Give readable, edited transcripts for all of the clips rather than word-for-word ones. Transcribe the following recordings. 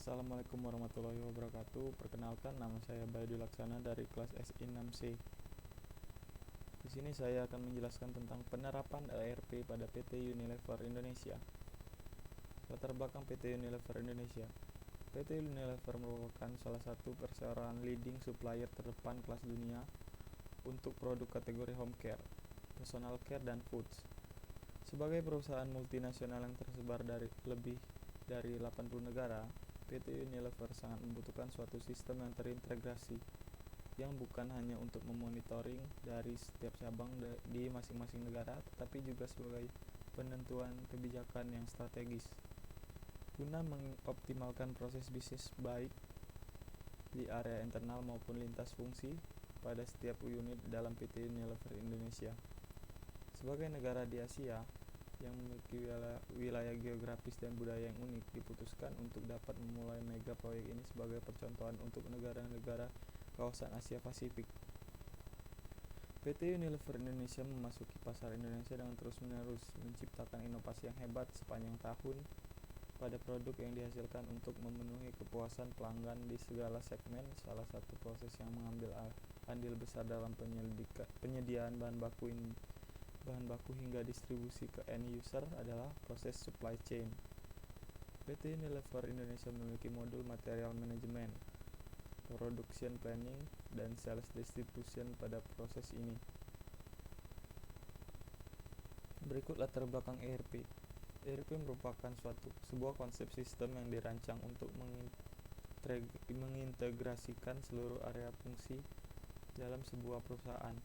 Assalamualaikum warahmatullahi wabarakatuh. Perkenalkan, nama saya Bayu Laksana dari kelas SI6C. Di sini saya akan menjelaskan tentang penerapan ERP pada PT Unilever Indonesia. Latar belakang PT Unilever Indonesia. PT Unilever merupakan salah satu perseroan leading supplier terdepan kelas dunia untuk produk kategori home care, personal care, dan foods. Sebagai perusahaan multinasional yang tersebar dari lebih dari 80 negara, PT Unilever sangat membutuhkan suatu sistem yang terintegrasi, yang bukan hanya untuk memonitoring dari setiap cabang di masing-masing negara, tetapi juga sebagai penentuan kebijakan yang strategis, guna mengoptimalkan proses bisnis baik di area internal maupun lintas fungsi pada setiap unit dalam PT Unilever Indonesia. Sebagai negara di Asia yang memiliki wilayah geografis dan budaya yang unik, diputuskan untuk dapat memulai mega proyek ini sebagai percontohan untuk negara-negara kawasan Asia Pasifik. PT Unilever Indonesia memasuki pasar Indonesia dengan terus-menerus menciptakan inovasi yang hebat sepanjang tahun pada produk yang dihasilkan untuk memenuhi kepuasan pelanggan di segala segmen. Salah satu proses yang mengambil andil besar dalam penyediaan bahan baku hingga distribusi ke end user adalah proses supply chain. PT Unilever Indonesia memiliki modul material management, production planning, dan sales distribution pada proses ini. Berikut latar belakang ERP. ERP merupakan sebuah konsep sistem yang dirancang untuk mengintegrasikan seluruh area fungsi dalam sebuah perusahaan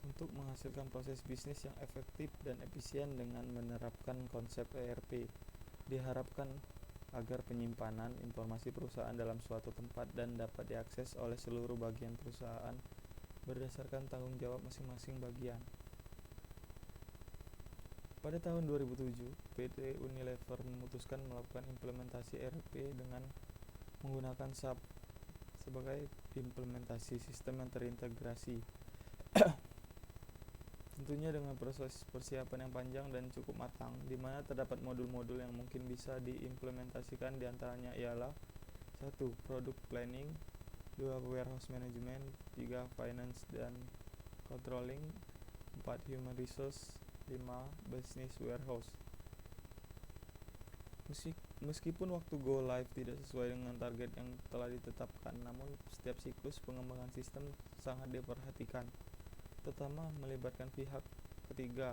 untuk menghasilkan proses bisnis yang efektif dan efisien. Dengan menerapkan konsep ERP, diharapkan agar penyimpanan informasi perusahaan dalam suatu tempat dan dapat diakses oleh seluruh bagian perusahaan berdasarkan tanggung jawab masing-masing bagian. Pada tahun 2007, PT Unilever memutuskan melakukan implementasi ERP dengan menggunakan SAP sebagai implementasi sistem yang terintegrasi. Tentunya dengan proses persiapan yang panjang dan cukup matang, di mana terdapat modul-modul yang mungkin bisa diimplementasikan. Diantaranya ialah 1. Product Planning, 2. Warehouse Management, 3. Finance dan Controlling, 4. Human Resource, 5. Business Warehouse. Meskipun waktu go live tidak sesuai dengan target yang telah ditetapkan, namun setiap siklus pengembangan sistem sangat diperhatikan, terutama melibatkan pihak ketiga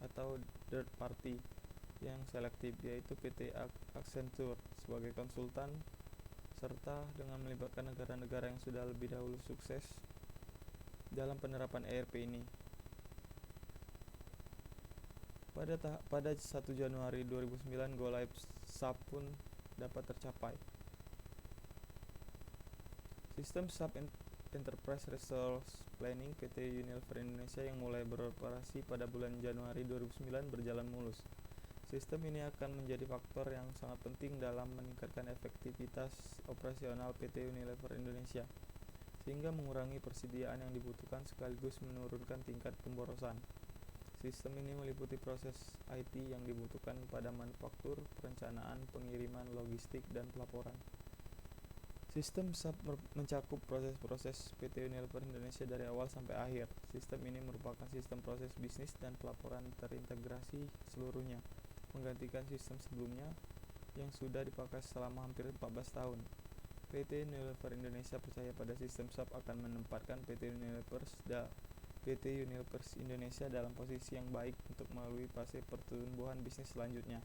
atau third party yang selektif, yaitu PT Accenture sebagai konsultan, serta dengan melibatkan negara-negara yang sudah lebih dahulu sukses dalam penerapan ERP ini. Pada 1 Januari 2009, go live SAP pun dapat tercapai. Sistem SAP Enterprise Resource Planning PT Unilever Indonesia yang mulai beroperasi pada bulan Januari 2009 berjalan mulus. Sistem ini akan menjadi faktor yang sangat penting dalam meningkatkan efektivitas operasional PT Unilever Indonesia, sehingga mengurangi persediaan yang dibutuhkan sekaligus menurunkan tingkat pemborosan. Sistem ini meliputi proses IT yang dibutuhkan pada manufaktur, perencanaan, pengiriman, logistik, dan pelaporan. Sistem SAP mencakup proses-proses PT Unilever Indonesia dari awal sampai akhir. Sistem ini merupakan sistem proses bisnis dan pelaporan terintegrasi seluruhnya, menggantikan sistem sebelumnya yang sudah dipakai selama hampir 14 tahun. PT Unilever Indonesia percaya pada sistem SAP akan menempatkan PT Unilever Indonesia dalam posisi yang baik untuk melalui fase pertumbuhan bisnis selanjutnya.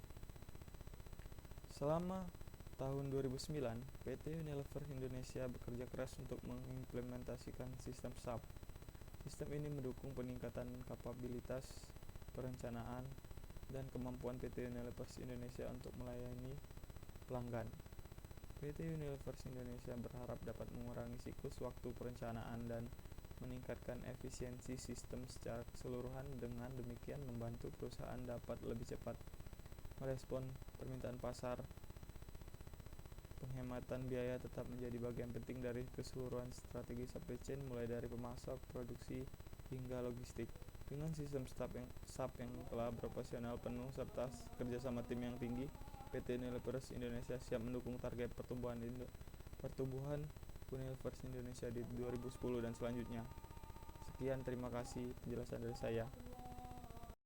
Selama tahun 2009, PT Unilever Indonesia bekerja keras untuk mengimplementasikan sistem SAP. Sistem ini mendukung peningkatan kapabilitas perencanaan dan kemampuan PT Unilever Indonesia untuk melayani pelanggan. PT Unilever Indonesia berharap dapat mengurangi siklus waktu perencanaan dan meningkatkan efisiensi sistem secara keseluruhan. Dengan demikian, membantu perusahaan dapat lebih cepat merespon permintaan pasar. Penghematan biaya tetap menjadi bagian penting dari keseluruhan strategi supply chain, mulai dari pemasok, produksi, hingga logistik. Dengan sistem SAP yang telah beroperasional penuh serta kerjasama tim yang tinggi, PT Unilever Indonesia siap mendukung target pertumbuhan Unilever Indonesia di 2010 dan selanjutnya. Sekian, terima kasih penjelasan dari saya.